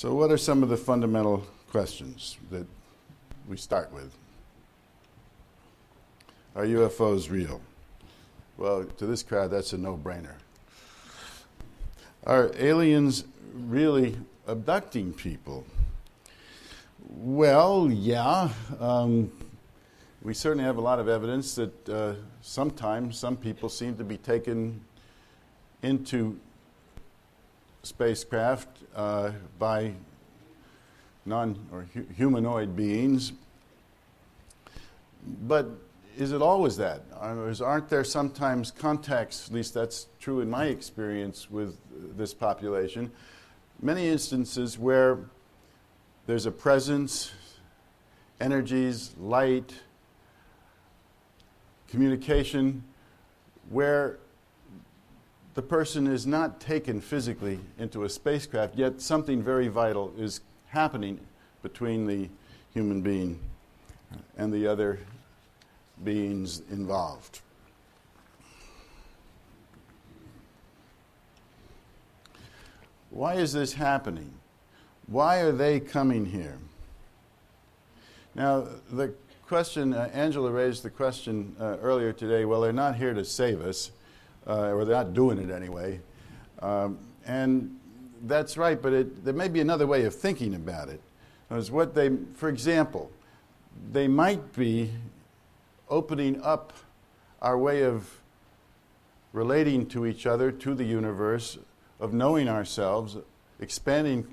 So what are some of the fundamental questions that we start with? Are UFOs real? Well, to this crowd, that's a no-brainer. Are aliens really abducting people? Well, yeah. We certainly have a lot of evidence that sometimes some people seem to be taken into spacecraft by humanoid beings. But is it always that? Aren't there sometimes contacts, at least that's true in my experience with this population, many instances where there's a presence, energies, light, communication, where the person is not taken physically into a spacecraft, yet something very vital is happening between the human being and the other beings involved. Why is this happening? Why are they coming here? Now, the question, Angela raised the question earlier today, well, they're not here to save us, or they're not doing it anyway. And that's right, but there may be another way of thinking about it. For example, they might be opening up our way of relating to each other, to the universe, of knowing ourselves, expanding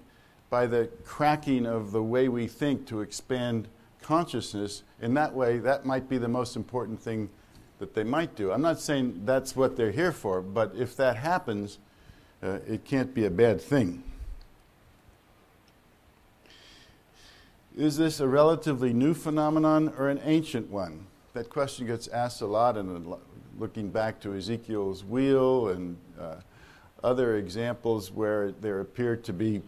by the cracking of the way we think to expand consciousness. In that way, that might be the most important thing that they might do. I'm not saying that's what they're here for, but if that happens, it can't be a bad thing. Is this a relatively new phenomenon or an ancient one? That question gets asked a lot, and looking back to Ezekiel's wheel and other examples where there appeared to be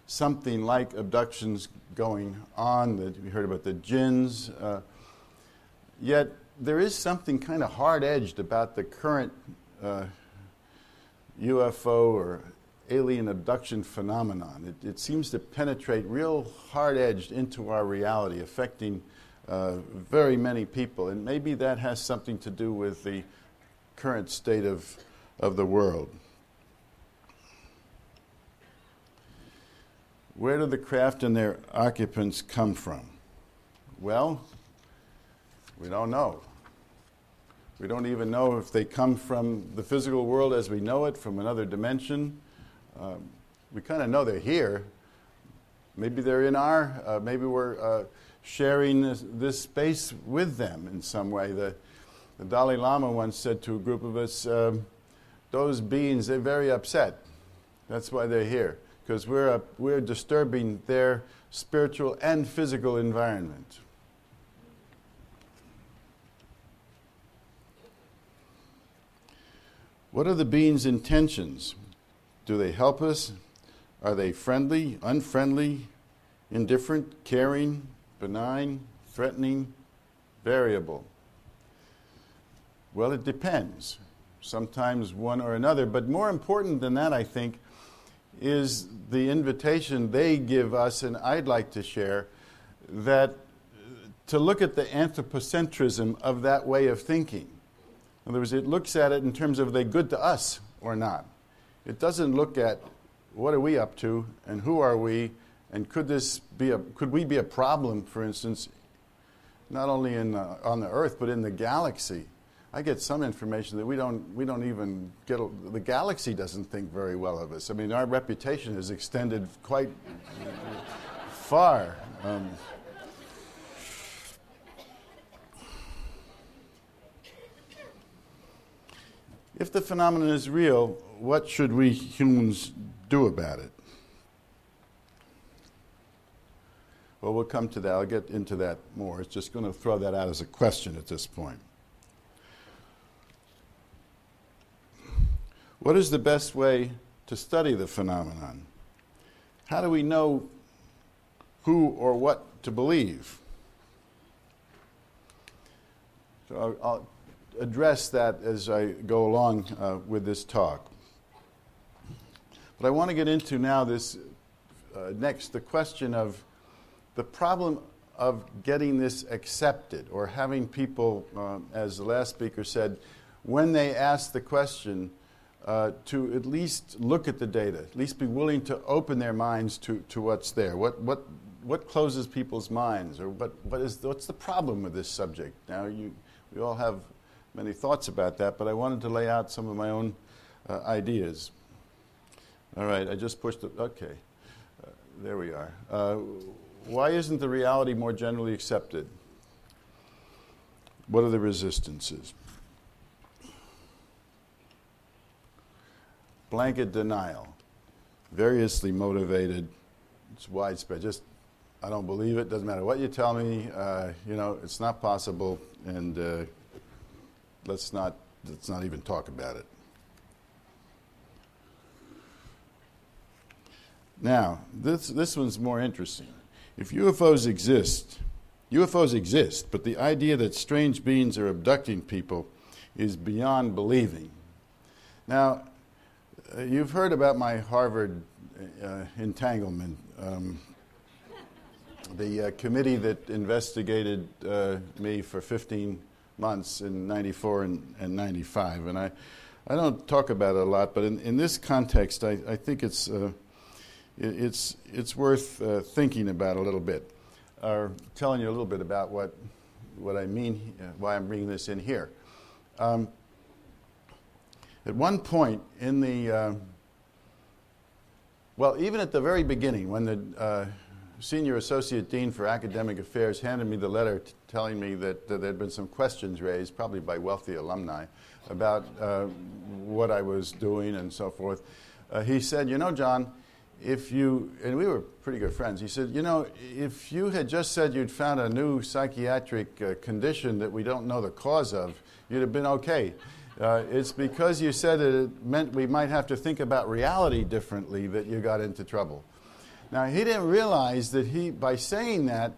something like abductions going on. We heard about the jinns. Yet there is something kind of hard-edged about the current UFO or alien abduction phenomenon. It seems to penetrate real hard-edged into our reality, affecting very many people. And maybe that has something to do with the current state of the world. Where do the craft and their occupants come from? Well, we don't know. We don't even know if they come from the physical world as we know it, from another dimension. We kind of know they're here. Maybe they're in maybe we're sharing this space with them in some way. The Dalai Lama once said to a group of us, those beings, they're very upset. That's why they're here, because we're disturbing their spiritual and physical environment. What are the beings' intentions? Do they help us? Are they friendly, unfriendly, indifferent, caring, benign, threatening, variable? Well, it depends. Sometimes one or another. But more important than that, I think, is the invitation they give us, and I'd like to share, that to look at the anthropocentrism of that way of thinking. In other words, it looks at it in terms of, are they good to us or not? It doesn't look at what are we up to and who are we, and could we be a problem, for instance, not only on the Earth but in the galaxy. I get some information that we don't even get. The galaxy doesn't think very well of us. I mean, our reputation has extended quite far. If the phenomenon is real, what should we humans do about it? Well, we'll come to that. I'll get into that more. It's just going to throw that out as a question at this point. What is the best way to study the phenomenon? How do we know who or what to believe? So I'll address that as I go along with this talk. But I want to get into now this next, the question of the problem of getting this accepted, or having people, as the last speaker said, when they ask the question, to at least look at the data, at least be willing to open their minds to what's there. What closes people's minds, or what's the problem with this subject? Now, we all have many thoughts about that, but I wanted to lay out some of my own ideas. All right, I just pushed it. Okay, there we are. Why isn't the reality more generally accepted? What are the resistances? Blanket denial, variously motivated. It's widespread. Just, I don't believe it. Doesn't matter what you tell me. It's not possible, and let's not even talk about it. Now, this one's more interesting. If UFOs exist, but the idea that strange beings are abducting people is beyond believing. Now, you've heard about my Harvard entanglement. The committee that investigated me for 15 months in 94 and 95. And I don't talk about it a lot, but in this context, I think it's worth thinking about a little bit, or telling you a little bit about what I mean, why I'm bringing this in here. At one point in the, even at the very beginning, when the Senior Associate Dean for Academic Affairs handed me the letter telling me that there had been some questions raised, probably by wealthy alumni, about what I was doing and so forth, he said, John, and we were pretty good friends, he said, if you had just said you'd found a new psychiatric condition that we don't know the cause of, you'd have been okay. It's because you said it meant we might have to think about reality differently that you got into trouble. Now, he didn't realize that by saying that,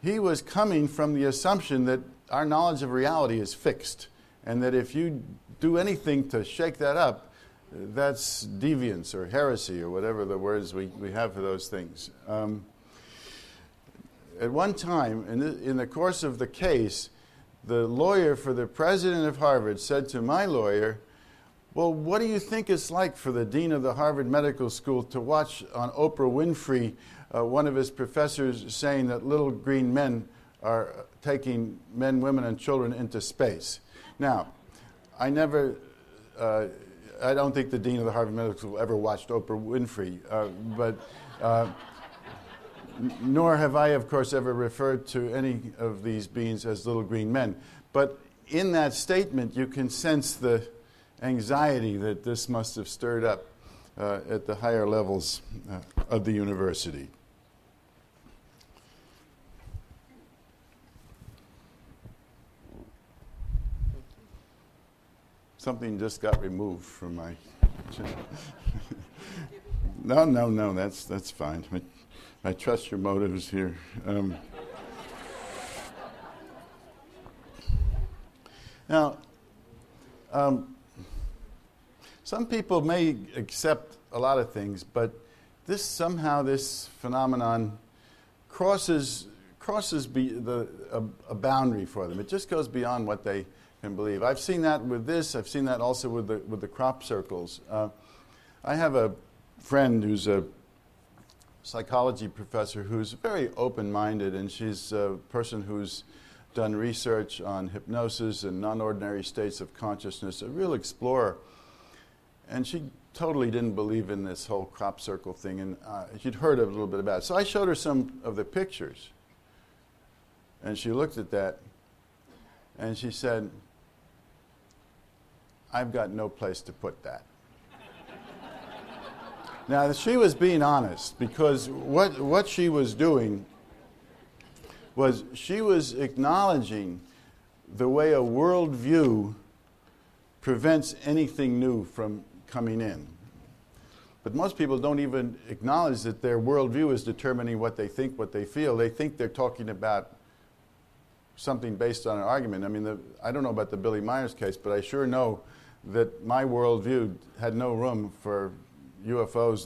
he was coming from the assumption that our knowledge of reality is fixed, and that if you do anything to shake that up, that's deviance or heresy or whatever the words we have for those things. At one time, in the course of the case, the lawyer for the president of Harvard said to my lawyer, well, what do you think it's like for the dean of the Harvard Medical School to watch on Oprah Winfrey one of his professors saying that little green men are taking men, women, and children into space? Now, I don't think the dean of the Harvard Medical School ever watched Oprah Winfrey, nor have I, of course, ever referred to any of these beings as little green men. But in that statement, you can sense the anxiety that this must have stirred up at the higher levels of the university. Something just got removed from my No, that's fine. I trust your motives here. Now, some people may accept a lot of things, but somehow this phenomenon crosses a boundary for them. It just goes beyond what they can believe. I've seen that with this. I've seen that also with the crop circles. I have a friend who's a psychology professor who's very open-minded, and she's a person who's done research on hypnosis and non-ordinary states of consciousness, a real explorer. And she totally didn't believe in this whole crop circle thing, and she'd heard a little bit about it. So I showed her some of the pictures, and she looked at that, and she said, I've got no place to put that. Now, she was being honest, because what she was doing was she was acknowledging the way a worldview prevents anything new from coming in. But most people don't even acknowledge that their worldview is determining what they think, what they feel. They think they're talking about something based on an argument. I mean, I don't know about the Billy Myers case, but I sure know that my worldview had no room for UFOs